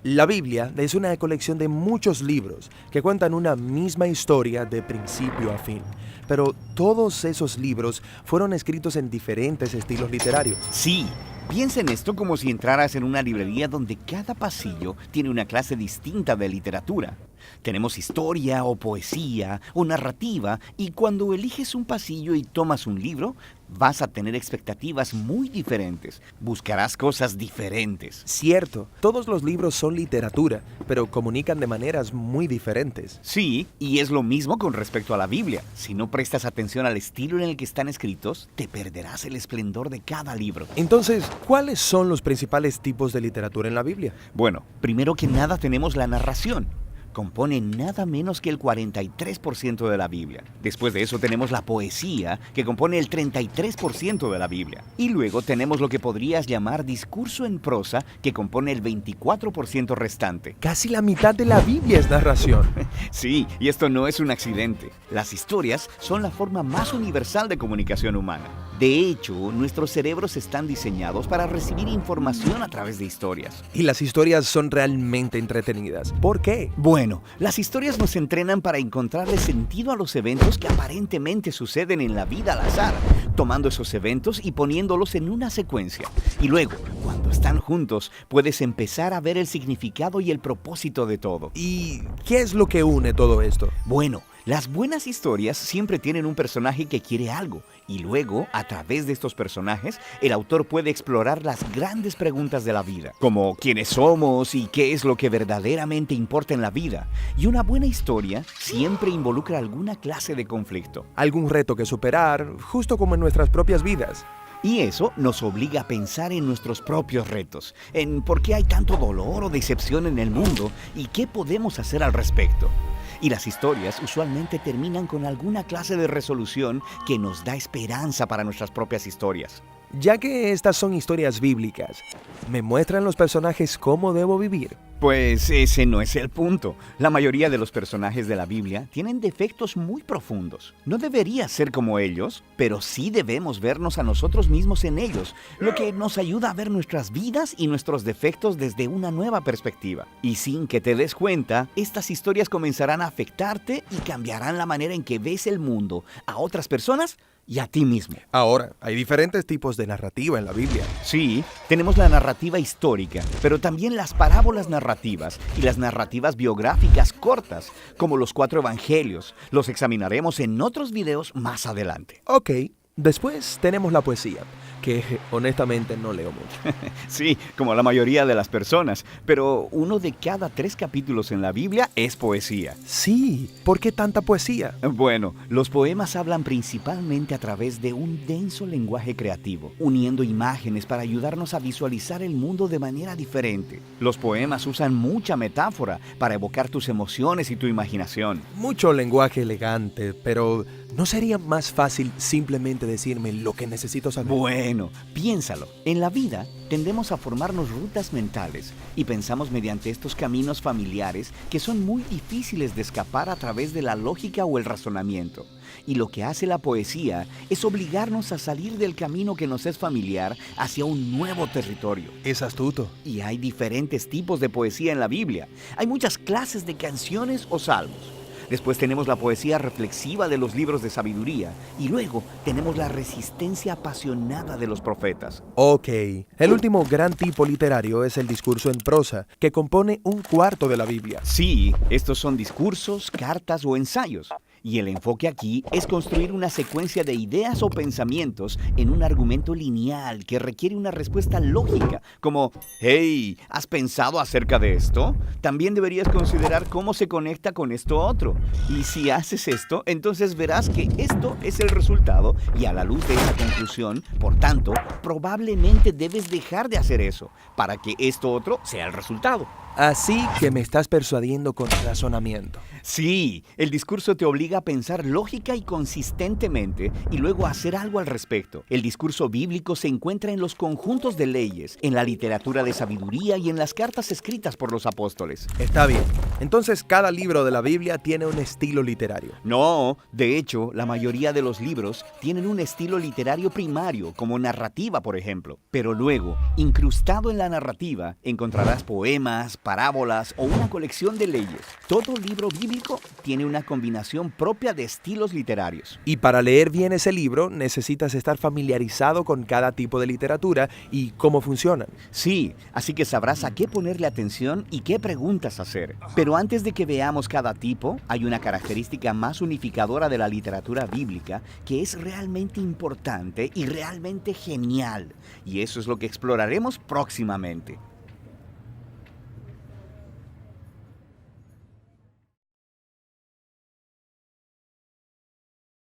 La Biblia es una colección de muchos libros que cuentan una misma historia de principio a fin, pero todos esos libros fueron escritos en diferentes estilos literarios. Sí, piensa en esto como si entraras en una librería donde cada pasillo tiene una clase distinta de literatura. Tenemos historia o poesía o narrativa, y cuando eliges un pasillo y tomas un libro, vas a tener expectativas muy diferentes. Buscarás cosas diferentes. Cierto, todos los libros son literatura, pero comunican de maneras muy diferentes. Sí, y es lo mismo con respecto a la Biblia. Si no prestas atención al estilo en el que están escritos, te perderás el esplendor de cada libro. Entonces, ¿cuáles son los principales tipos de literatura en la Biblia? Bueno, primero que nada tenemos la narración. Compone nada menos que el 43% de la Biblia. Después de eso tenemos la poesía, que compone el 33% de la Biblia. Y luego tenemos lo que podrías llamar discurso en prosa, que compone el 24% restante. Casi la mitad de la Biblia es narración. Sí, y esto no es un accidente. Las historias son la forma más universal de comunicación humana. De hecho, nuestros cerebros están diseñados para recibir información a través de historias. Y las historias son realmente entretenidas. ¿Por qué? Bueno, las historias nos entrenan para encontrarle sentido a los eventos que aparentemente suceden en la vida al azar, tomando esos eventos y poniéndolos en una secuencia. Y luego, cuando están juntos, puedes empezar a ver el significado y el propósito de todo. ¿Y qué es lo que une todo esto? Bueno, las buenas historias siempre tienen un personaje que quiere algo, y luego, a través de estos personajes, el autor puede explorar las grandes preguntas de la vida, como quiénes somos y qué es lo que verdaderamente importa en la vida. Y una buena historia siempre involucra alguna clase de conflicto. Algún reto que superar, justo como en nuestras propias vidas. Y eso nos obliga a pensar en nuestros propios retos, en por qué hay tanto dolor o decepción en el mundo y qué podemos hacer al respecto. Y las historias usualmente terminan con alguna clase de resolución que nos da esperanza para nuestras propias historias. Ya que estas son historias bíblicas, ¿me muestran los personajes cómo debo vivir? Pues ese no es el punto. La mayoría de los personajes de la Biblia tienen defectos muy profundos. No debería ser como ellos, pero sí debemos vernos a nosotros mismos en ellos, lo que nos ayuda a ver nuestras vidas y nuestros defectos desde una nueva perspectiva. Y sin que te des cuenta, estas historias comenzarán a afectarte y cambiarán la manera en que ves el mundo, a otras personas y a ti mismo. Ahora, hay diferentes tipos de narrativa en la Biblia. Sí, tenemos la narrativa histórica, pero también las parábolas narrativas y las narrativas biográficas cortas, como los 4 evangelios. Los examinaremos en otros videos más adelante. Ok, después tenemos la poesía, que honestamente no leo mucho. Sí, como la mayoría de las personas, pero uno de cada 3 capítulos en la Biblia es poesía. Sí, ¿por qué tanta poesía? Bueno, los poemas hablan principalmente a través de un denso lenguaje creativo, uniendo imágenes para ayudarnos a visualizar el mundo de manera diferente. Los poemas usan mucha metáfora para evocar tus emociones y tu imaginación. Mucho lenguaje elegante, pero ¿no sería más fácil simplemente decirme lo que necesito saber? Bueno, piénsalo. En la vida tendemos a formarnos rutas mentales y pensamos mediante estos caminos familiares que son muy difíciles de escapar a través de la lógica o el razonamiento. Y lo que hace la poesía es obligarnos a salir del camino que nos es familiar hacia un nuevo territorio. Es astuto. Y hay diferentes tipos de poesía en la Biblia. Hay muchas clases de canciones o salmos. Después tenemos la poesía reflexiva de los libros de sabiduría. Y luego tenemos la resistencia apasionada de los profetas. Ok, el último gran tipo literario es el discurso en prosa, que compone 1/4 de la Biblia. Sí, estos son discursos, cartas o ensayos. Y el enfoque aquí es construir una secuencia de ideas o pensamientos en un argumento lineal que requiere una respuesta lógica, como «Hey, ¿has pensado acerca de esto? También deberías considerar cómo se conecta con esto otro. Y si haces esto, entonces verás que esto es el resultado y a la luz de esa conclusión, por tanto, probablemente debes dejar de hacer eso para que esto otro sea el resultado». Así que me estás persuadiendo con razonamiento. Sí, el discurso te obliga obliga a pensar lógica y consistentemente y luego a hacer algo al respecto. El discurso bíblico se encuentra en los conjuntos de leyes, en la literatura de sabiduría y en las cartas escritas por los apóstoles. Está bien. Entonces, cada libro de la Biblia tiene un estilo literario. No, de hecho, la mayoría de los libros tienen un estilo literario primario, como narrativa, por ejemplo. Pero luego, incrustado en la narrativa, encontrarás poemas, parábolas o una colección de leyes. Todo libro bíblico tiene una combinación propia de estilos literarios. Y para leer bien ese libro, necesitas estar familiarizado con cada tipo de literatura y cómo funcionan. Sí, así que sabrás a qué ponerle atención y qué preguntas hacer. Pero antes de que veamos cada tipo, hay una característica más unificadora de la literatura bíblica que es realmente importante y realmente genial. Y eso es lo que exploraremos próximamente.